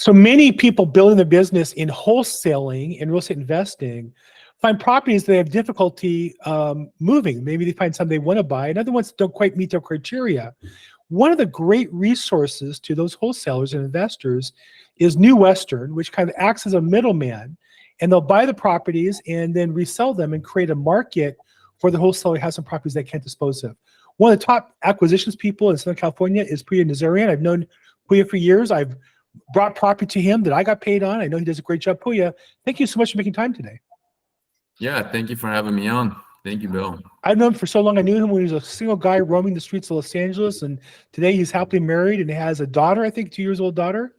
So many people building their business in wholesaling and real estate investing find properties that they have difficulty moving. Maybe they find some they want to buy, and other ones don't quite meet their criteria. One of the great resources to those wholesalers and investors is New Western, which kind of acts as a middleman, and they'll buy the properties and then resell them and create a market for the wholesaler who has some properties they can't dispose of. One of the top acquisitions people in Southern California is Pouya Nazarian. I've known Pouya for years. I've brought property to him that I got paid on. I know he does a great job. Pouya, thank you so much for making time today. Yeah, thank you for having me on. Thank you, Bill. I've known him for so long. I knew him when he was a single guy roaming the streets of Los Angeles, and today he's happily married and has a daughter, I think 2-year-old daughter.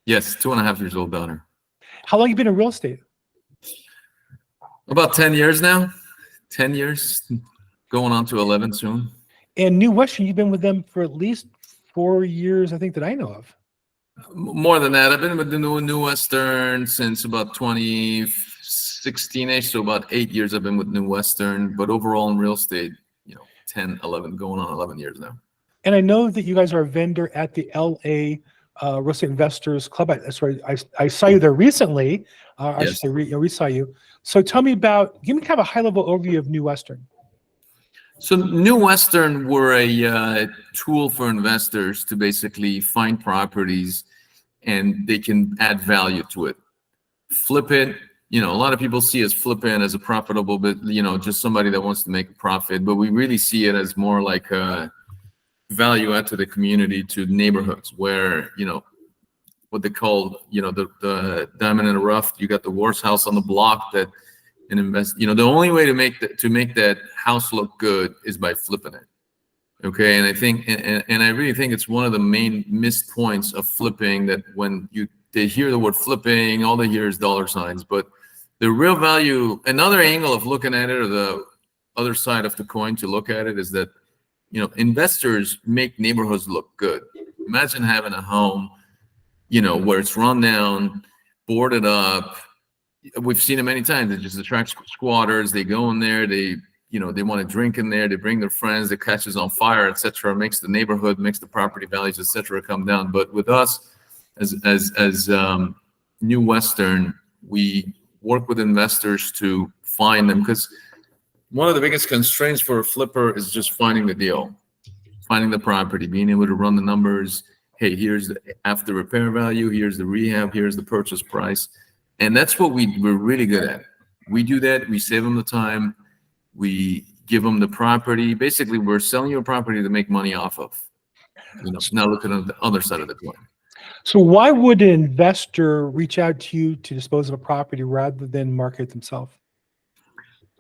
Yes, 2.5-year-old daughter. How long have you been in real estate? About 10 years now. 10 years, going on to 11 soon. And New Western, you've been with them for at least 4 years, I think, that I know of. More than that. I've been with the New Western since about 2016-ish, so about 8 years I've been with New Western. But overall in real estate, 10, 11, going on 11 years now. And I know that you guys are a vendor at the LA Real Estate Investors Club. I saw you there recently. I should say we saw you. So tell me give me kind of a high-level overview of New Western. So New Western, we're a tool for investors to basically find properties and they can add value to it. Flip it, a lot of people see us flipping as a profitable, but just somebody that wants to make a profit. But we really see it as more like a value add to the community, to neighborhoods where, what they call, the diamond in the rough. You got the worst house on the block that an the only way to make that house look good is by flipping it. Okay. And I think, and I really think it's one of the main missed points of flipping, that when they hear the word flipping, all they hear is dollar signs. But the real value, another angle of looking at it, or the other side of the coin to look at it, is that, investors make neighborhoods look good. Imagine having a home, where it's run down, boarded up. We've seen it many times. It just attracts squatters. They go in there. They want to drink in there. They bring their friends. It catches on fire, etc. Makes the neighborhood, makes the property values, etc. come down. But with us, as New Western, we work with investors to find them, because one of the biggest constraints for a flipper is just finding the deal, finding the property, being able to run the numbers. Hey, here's the after repair value. Here's the rehab. Here's the purchase price. And that's what we're really good at. We do that. We save them the time. We give them the property. Basically, we're selling you a property to make money off of. Now looking at the other side of the coin. So why would an investor reach out to you to dispose of a property rather than market it themselves?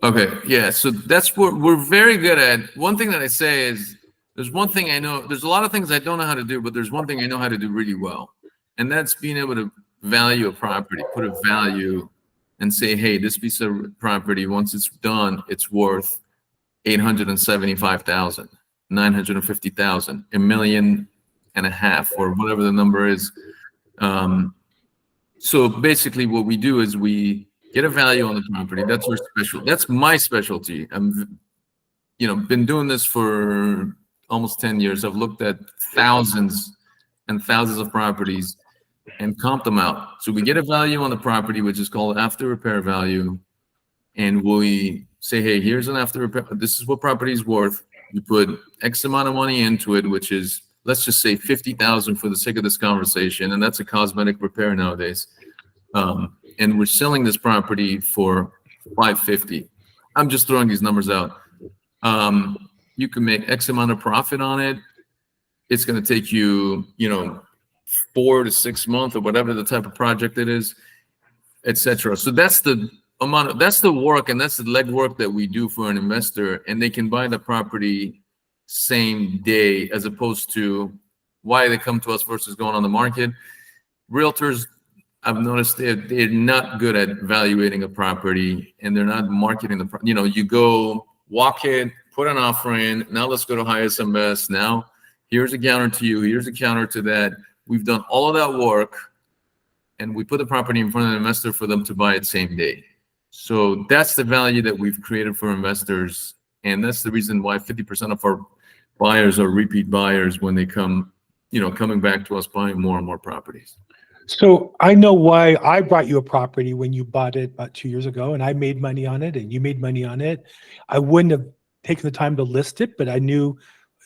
Okay, yeah. So that's what we're very good at. One thing that I say is, there's one thing I know. There's a lot of things I don't know how to do, but there's one thing I know how to do really well, and that's being able to value a property, put a value, and say, hey, this piece of property, once it's done, it's worth $875,000, $950,000, $1.5 million, or whatever the number is. So basically, what we do is we get a value on the property. That's our special. That's my specialty. I'm, been doing this for almost 10 years. I've looked at thousands and thousands of properties and comp them out. So we get a value on the property, which is called after repair value. And we say, hey, here's an after repair. This is what property is worth. You put X amount of money into it, which is, let's just say $50,000 for the sake of this conversation. And that's a cosmetic repair nowadays. And we're selling this property for $550,000. I'm just throwing these numbers out. You can make X amount of profit on it. It's going to take you, 4 to 6 months, or whatever the type of project it is, etc. So that's the amount. That's the work, and that's the legwork that we do for an investor, and they can buy the property same day, as opposed to why they come to us versus going on the market. Realtors, I've noticed they're not good at evaluating a property, and they're not marketing the. You go walk it, put an offer in. Now let's go to highest and best. Now here's a counter to you. Here's a counter to that. We've done all of that work, and we put the property in front of the investor for them to buy it same day. So that's the value that we've created for investors, and that's the reason why 50% of our buyers are repeat buyers when they come coming back to us, buying more and more properties. So I know why I brought you a property when you bought it about 2 years ago, and I made money on it, and you made money on it. I wouldn't have taken the time to list it, but I knew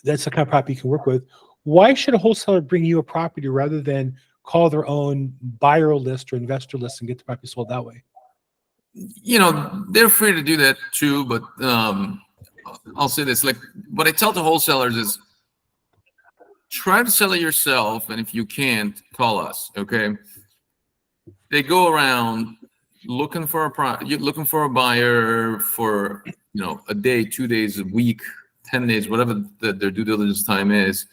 that's the kind of property you can work with. Why should a wholesaler bring you a property rather than call their own buyer list or investor list and get the property sold that way? They're free to do that too, but I'll say this, like what I tell the wholesalers is try to sell it yourself, and if you can't, call us, okay? They go around looking for a buyer for, a day, 2 days, a week, 10 days, whatever their due diligence time is.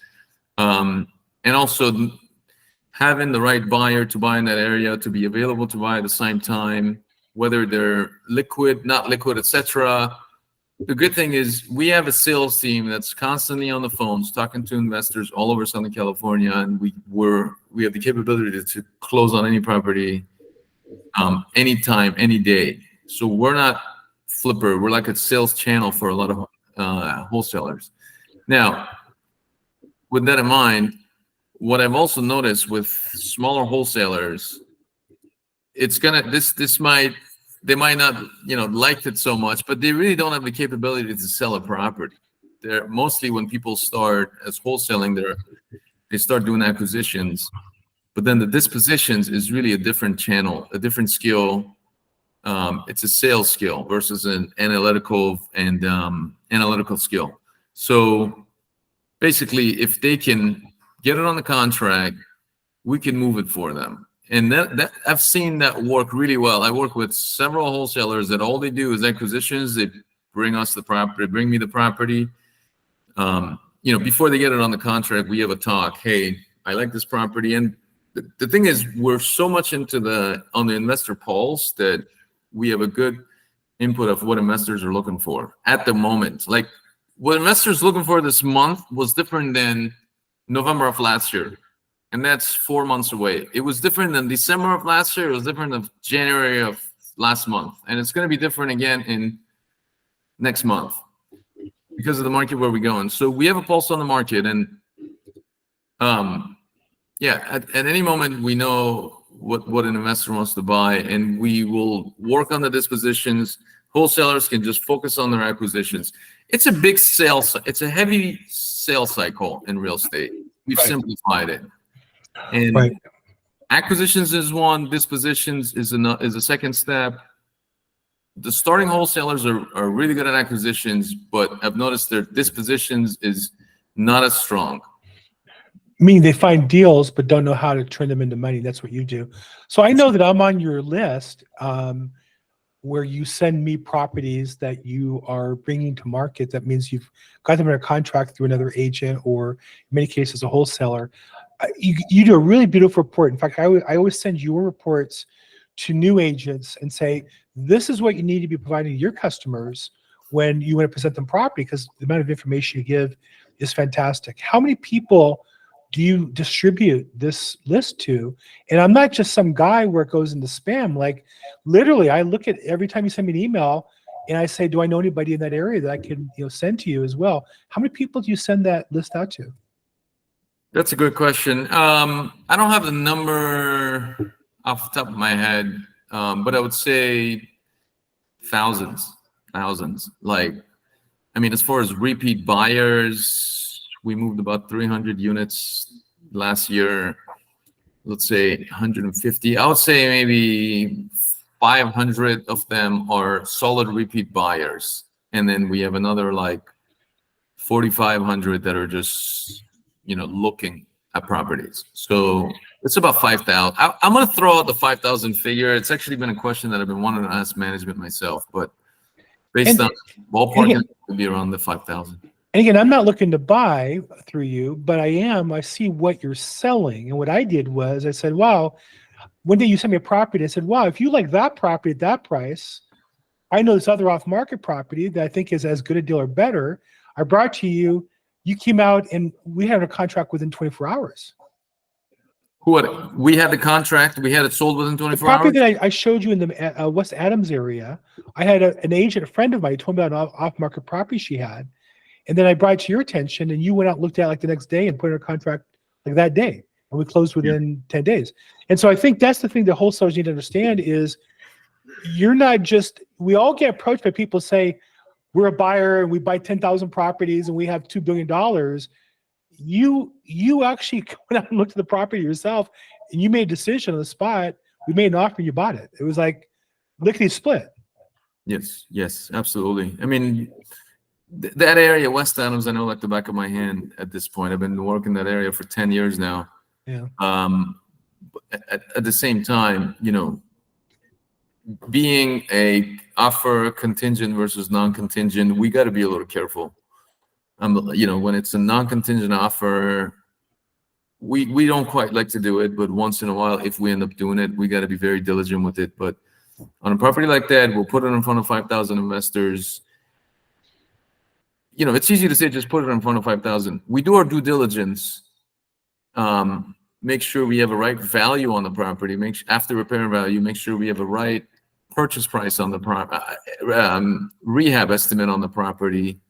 And also having the right buyer to buy in that area, to be available to buy at the same time, whether they're liquid, not liquid, etc. The good thing is we have a sales team that's constantly on the phones talking to investors all over Southern California, and we have the capability to close on any property anytime, any day. So we're not flipper. We're like a sales channel for a lot of wholesalers. Now, with that in mind, what I've also noticed with smaller wholesalers, they might not, like it so much, but they really don't have the capability to sell a property. They're mostly, when people start as wholesaling, they start doing acquisitions, but then the dispositions is really a different channel, a different skill. It's a sales skill versus an analytical skill. So basically, if they can get it on the contract, we can move it for them. And that I've seen that work really well. I work with several wholesalers that all they do is acquisitions. They bring us the property, bring me the property. Before they get it on the contract, we have a talk. Hey, I like this property. And the thing is, we're so much on the investor pulse that we have a good input of what investors are looking for at the moment. Like what investors looking for this month was different than November of last year. And that's 4 months away. It was different than December of last year. It was different than January of last month. And it's going to be different again in next month because of the market where we're going. So we have a pulse on the market. And at any moment, we know what an investor wants to buy, and we will work on the dispositions. Wholesalers can just focus on their acquisitions. It's a big sales. It's a heavy sales cycle in real estate. We've simplified it. And acquisitions is one, dispositions is a second step. The starting wholesalers are really good at acquisitions, but I've noticed their dispositions is not as strong. Meaning they find deals but don't know how to turn them into money. That's what you do. So I know that I'm on your list where you send me properties that you are bringing to market. That means you've got them under contract through another agent, or in many cases a wholesaler. You do a really beautiful report. In fact, I always send your reports to new agents and say, this is what you need to be providing to your customers when you want to present them property, because the amount of information you give is fantastic. How many people do you distribute this list to? And I'm not just some guy where it goes into spam. Like literally, I look at every time you send me an email and I say, do I know anybody in that area that I can send to you as well? How many people do you send that list out to? That's a good question. I don't have the number off the top of my head, but I would say thousands. Like, I mean, as far as repeat buyers, we moved about 300 units last year. Let's say 150. I would say maybe 500 of them are solid repeat buyers. And then we have another like 4,500 that are just looking at properties. So it's about 5,000. I'm going to throw out the 5,000 figure. It's actually been a question that I've been wanting to ask management myself, but based on ballpark, it would be around the 5,000. And again, I'm not looking to buy through you, but I see what you're selling. And what I did was I said, wow, one day you sent me a property. I said, wow, if you like that property at that price, I know this other off-market property that I think is as good a deal or better. I brought to you. You came out and we had a contract within 24 hours. We had the contract. We had it sold within 24 hours. The property that I showed you in the West Adams area, I had an agent, a friend of mine, who told me about an off-market property she had. And then I brought it to your attention and you went out and looked at it like the next day and put it in a contract like that day, and we closed within 10 days. And so I think that's the thing that wholesalers need to understand is you're not just, we all get approached by people say, we're a buyer and we buy 10,000 properties and we have $2 billion. You actually went out and looked at the property yourself and you made a decision on the spot. We made an offer and you bought it. It was like lickety split. Yes, absolutely. I mean, that area, West Adams, I know like the back of my hand at this point. I've been working that area for 10 years now. Yeah. At the same time, you know, being a offer contingent versus non-contingent, we got to be a little careful. You know, when it's a non-contingent offer, we don't quite like to do it, but once in a while, if we end up doing it, we got to be very diligent with it. But on a property like that, we'll put it in front of 5,000 investors. You know, it's easy to say just put it in front of 5,000. We do our due diligence. Make sure we have a right value on the property. After repair value, make sure we have a right purchase price on the rehab estimate on the property,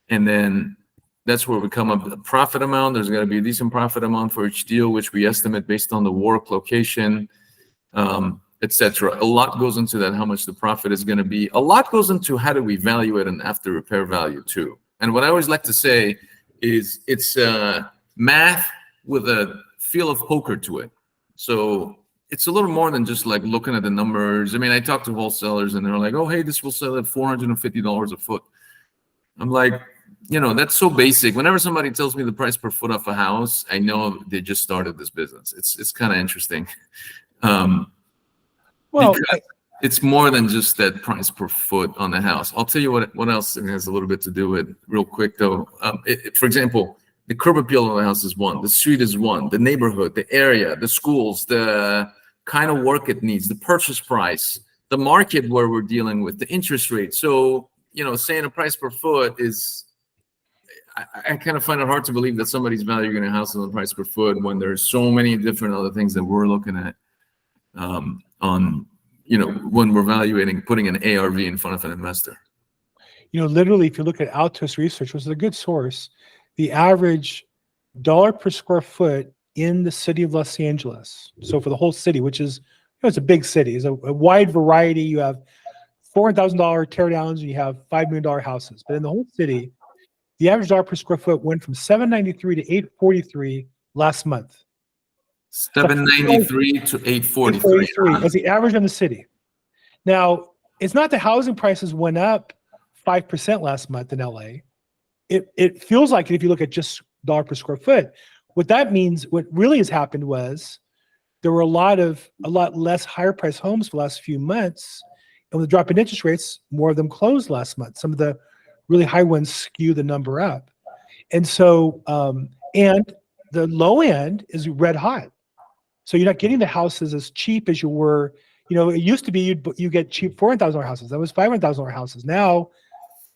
and then that's where we come up with a profit amount. There's got to be a decent profit amount for each deal, which we estimate based on the work location, etc. A lot goes into that, how much the profit is going to be. A lot goes into how do we value it and after repair value too. And what I always like to say is it's math with a feel of poker to it. So it's a little more than just like looking at the numbers. I mean, I talk to wholesalers and they're like, oh, hey, this will sell at $450 a foot. I'm like, you know, that's so basic. Whenever somebody tells me the price per foot of a house, I know they just started this business. It's kind of interesting. Well, it's more than just that price per foot on the house. I'll tell you what else it has a little bit to do with real quick though. For example, the curb appeal of the house is one, the street is one, the neighborhood, the area, the schools, the kind of work it needs, the purchase price, the market where we're dealing with, the interest rate. So, you know, saying a price per foot is, I kind of find it hard to believe that somebody's valuing a house on the price per foot when there's so many different other things that we're looking at on, you know, when we're evaluating putting an ARV in front of an investor. You know, literally, if you look at Altos Research, which is a good source, the average dollar per square foot in the city of Los Angeles, so for the whole city, which is, you know, it's a big city, it's a wide variety. You have $400,000 teardowns and you have $5 million houses. But in the whole city, the average dollar per square foot went from $793 to $843 last month. $793 to $843. As the average in the city. Now, it's not the housing prices went up 5% last month in LA. It feels like it if you look at just dollar per square foot. What that means, what really has happened was there were a lot less higher price homes for the last few months. And with the drop in interest rates, more of them closed last month. Some of the really high ones skew the number up. And so, and the low end is red hot. So you're not getting the houses as cheap as you were. You know, it used to be you get cheap $400,000 houses. That was $500,000 houses. Now,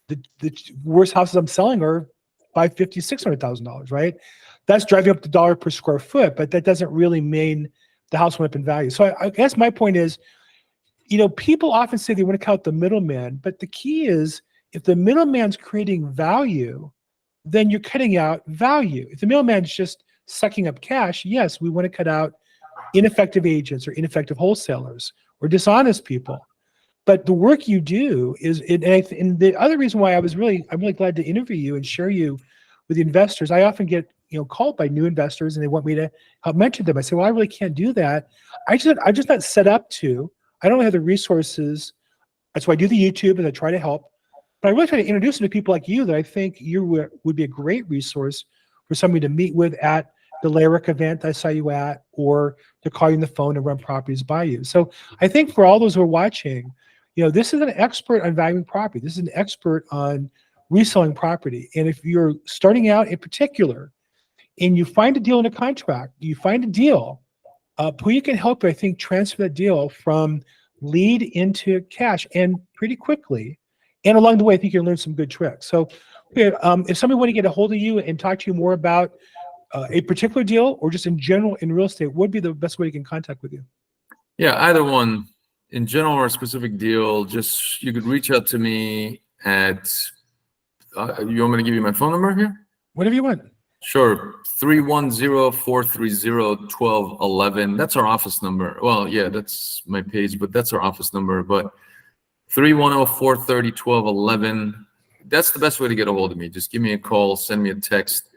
the worst houses I'm selling are $550,000, $600,000, right? That's driving up the dollar per square foot, but that doesn't really mean the house went up in value. So I guess my point is, you know, people often say they want to count the middleman, but the key is if the middleman's creating value, then you're cutting out value. If the middleman's just sucking up cash, yes, we want to cut out ineffective agents or ineffective wholesalers or dishonest people. But the work you do is, and the other reason why I'm really glad to interview you and share you with the investors. I often get, you know, called by new investors and they want me to help mentor them. I say, well, I really can't do that. I'm just not set up to. I don't have the resources. That's why I do the YouTube and I try to help. But I really try to introduce them to people like you that I think you would be a great resource for somebody to meet with at the LARIC event I saw you at, or to call you on the phone and run properties by you. So I think for all those who are watching, you know, this is an expert on valuing property. This is an expert on reselling property. And if you're starting out in particular and you find a deal in a contract, you find a deal, Pouya can help you, I think, transfer that deal from lead into cash and pretty quickly. And along the way, I think you'll learn some good tricks. So if somebody want to get a hold of you and talk to you more about a particular deal or just in general in real estate, what would be the best way to get in contact with you? Yeah, either one. In general or a specific deal, just you could reach out to me at, you want me to give you my phone number here? Whatever you want. Sure. 310-430-1211. That's our office number. Well, yeah, that's my page, but that's our office number. But 310-430-1211. That's the best way to get a hold of me. Just give me a call, send me a text.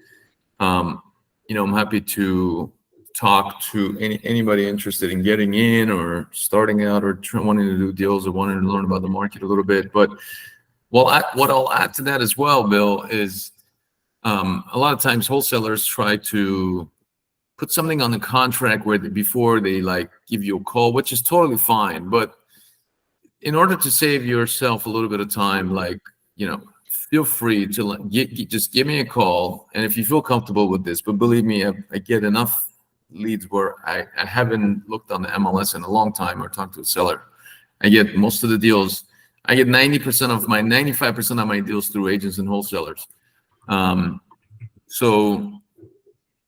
I'm happy to talk to anybody interested in getting in or starting out or wanting to do deals or wanting to learn about the market a little bit. But what I'll add to that as well, Bill, is a lot of times wholesalers try to put something on the contract before they give you a call, which is totally fine. But in order to save yourself a little bit of time, feel free to just give me a call. And if you feel comfortable with this, but believe me, I get enough leads where I haven't looked on the MLS in a long time or talked to a seller. I get most of the deals. I get 95% of my deals through agents and wholesalers. So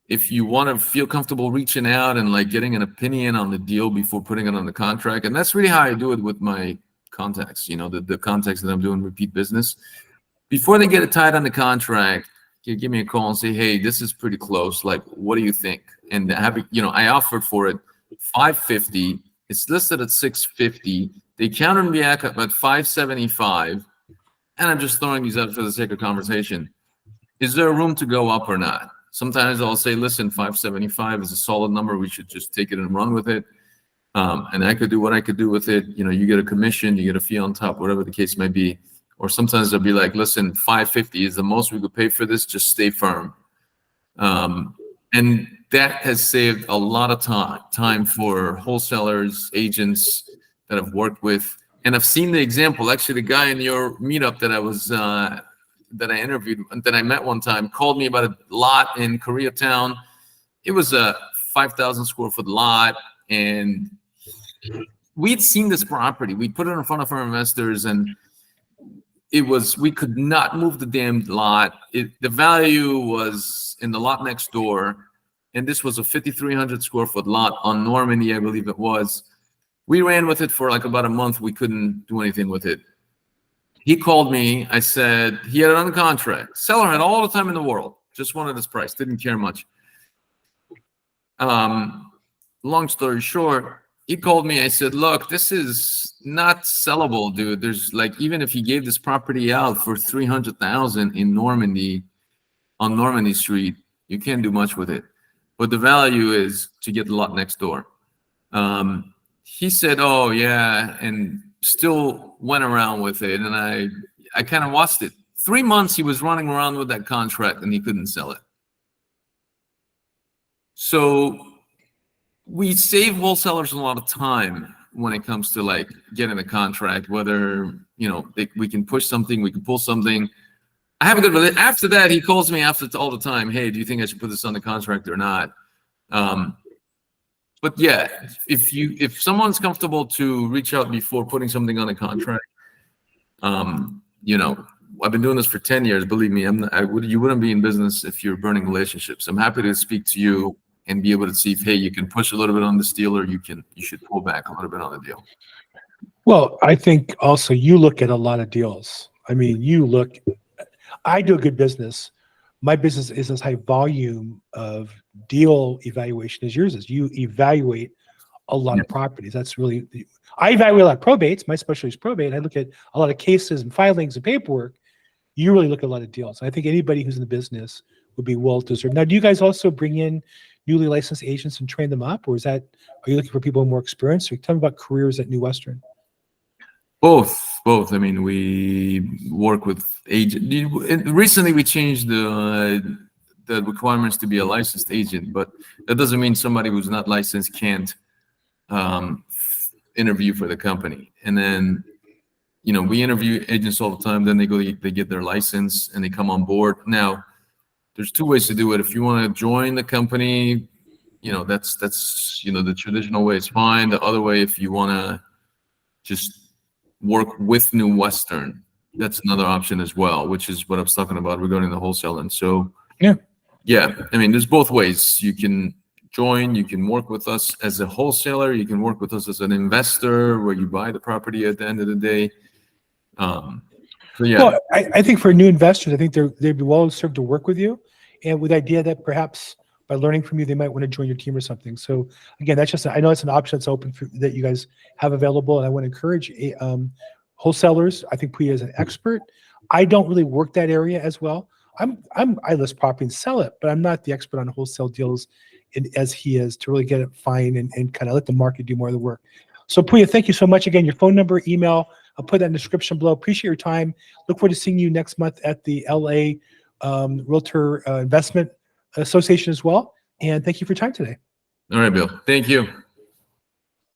if you want to feel comfortable reaching out and getting an opinion on the deal before putting it on the contract, and that's really how I do it with my contacts, the contacts that I'm doing repeat business, before they get it tied on the contract, you give me a call and say, hey, this is pretty close. What do you think? And I offered for it $550. It's listed at $650. They countered me at $575. And I'm just throwing these out for the sake of conversation. Is there room to go up or not? Sometimes I'll say, listen, 575 is a solid number. We should just take it and run with it. And I could do what I could do with it. You get a commission, you get a fee on top, whatever the case may be. Or sometimes I'll be like, listen, 550 is the most we could pay for this. Just stay firm. And that has saved a lot of time for wholesalers, agents that I've worked with. And I've seen the example. Actually, the guy in your meetup that I interviewed, that I met one time, called me about a lot in Koreatown. It was a 5,000 square foot lot, and we'd seen this property. We put it in front of our investors, and we could not move the damn lot. The value was in the lot next door, and this was a 5,300 square foot lot on Normandy, I believe it was. We ran with it for about a month. We couldn't do anything with it. He called me. I said he had it on contract. Seller had all the time in the world. Just wanted his price. Didn't care much. Long story short, he called me. I said, look, this is not sellable, dude. There's even if he gave this property out for $300,000 in Normandy, on Normandy Street, you can't do much with it. But the value is to get the lot next door. He said, oh, yeah, and still went around with it. And I kind of watched it. 3 months he was running around with that contract, and he couldn't sell it. So we save wholesalers a lot of time when it comes to getting a contract, whether, we can push something, we can pull something. I have a good relationship. After that, he calls me all the time. Hey, do you think I should put this on the contract or not? But yeah, if someone's comfortable to reach out before putting something on a contract, I've been doing this for 10 years. Believe me, you wouldn't be in business if you're burning relationships. I'm happy to speak to you and be able to see if, hey, you can push a little bit on this deal, or you should pull back a little bit on the deal. Well, I think also you look at a lot of deals. I mean, I do a good business. My business is as high volume of deal evaluation as yours is. You evaluate a lot of properties. That's really, I evaluate a lot of probates. My specialty is probate. I look at a lot of cases and filings and paperwork. You really look at a lot of deals. I think anybody who's in the business would be well deserved. Now, do you guys also bring in newly licensed agents and train them up, or are you looking for people with more experience? Or tell me about careers at New Western. Both. I mean, we work with agents. Recently, we changed the requirements to be a licensed agent, but that doesn't mean somebody who's not licensed can't interview for the company. And then, we interview agents all the time. Then they get their license and they come on board. Now, there's two ways to do it. If you want to join the company, that's the traditional way is fine. The other way, if you want to just work with New Western, that's another option as well, which is what I was talking about regarding the wholesale. And so, yeah. I mean, there's both ways. You can join, you can work with us as a wholesaler, you can work with us as an investor where you buy the property at the end of the day. So yeah. Well, I think for new investors, I think they'd be well served to work with you. and with the idea that perhaps by learning from you, they might want to join your team or something. So again, that's just, I know it's an option that's open for, that you guys have available. And I want to encourage wholesalers. I think Pouya is an expert. I don't really work that area as well. I list property and sell it, but I'm not the expert on wholesale deals as he is to really get it fine and kind of let the market do more of the work. So Pouya, thank you so much. Again, your phone number, email, I'll put that in the description below. Appreciate your time. Look forward to seeing you next month at the LA Realtor Investment Association as well. And thank you for your time today. All right, Bill. Thank you.